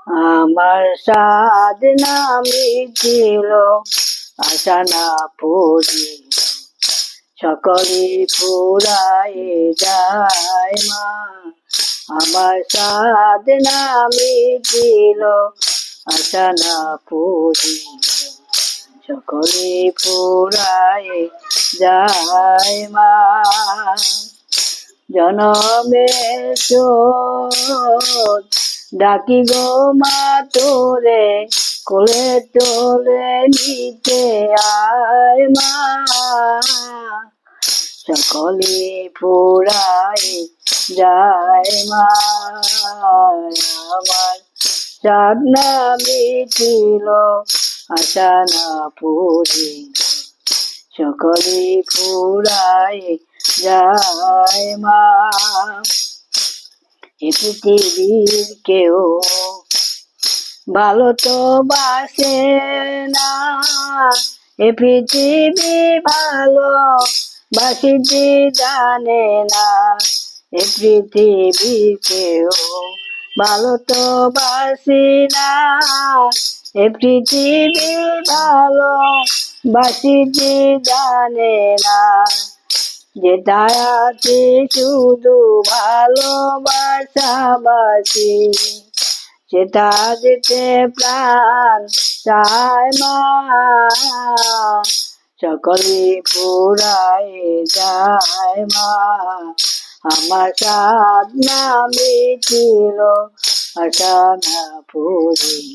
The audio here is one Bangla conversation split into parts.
আমার সাধনা মিটিল, আশা না পড়িল, সকলে ফুরায় যায় মা। আমার সাধনা মিটিল, আশা না পড়িল, সকলে ফুরায় যায় মা। জনমের শোধ ডাকি গো মা তোরে, কোলে তোলে নিতে আয় মা। সকলে ফুরায় যায় মা। আমার সাধনা মিটিল, আশা না পড়িল, সকলে ফুরায় যায় মা। এ পৃথিবীর কেউ ভালো তো বাসে না, এ পৃথিবী ভালো বাসিতে জানে না। এ পৃথিবী কেউ ভালো তো বাসি না, এ পৃথিবী ভালো বাসিতে জানে না। যেটায় আছে শুধু ভালোবাসাবাসি, সেটা দিতে প্রাণ চায় মা। সকলে ফুরায় যায় মা। আমার সাধনা মিটিল, আশা না পড়িল,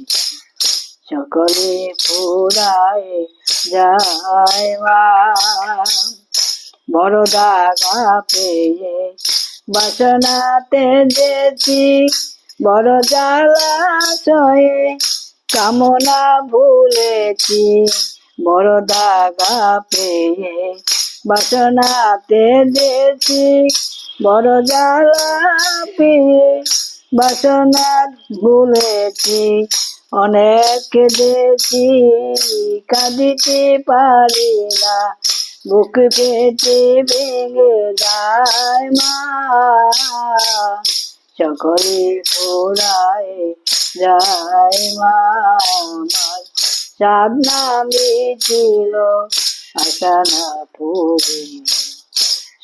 সকলে ফুরায় যায় মা। বড় দাগা পেয়ে বাসনাতে যেছি, বড় জ্বালাশয়ে কামনা ভুলেছি। বড় দাগা পেয়ে বাসনাতে যেছি, বড় জ্বালা পেয়ে বাসনা ভুলেছি। অনেক কেঁদেছি, কাঁদিতে পারি না, বুক পেটে ভেঙে যায় মা। সকলে ফুরায় যায় মা। আমার সাধনা মিটিল, আশা না পড়িল,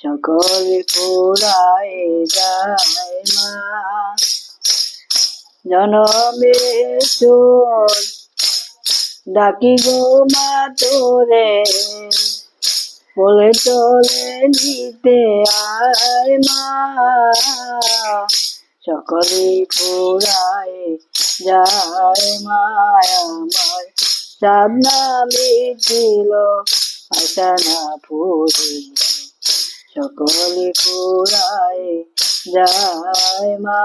সকলে ফুরায় যায় মা। জনমের শোধ ডাকি গো মা তোরে, কোলে তোলে নিতে আয় মা। সকলে ফুরায় যায় মা। আমার সাধনা মিটিল, আশা না পড়িল, সকলে ফুরায় যায় মা।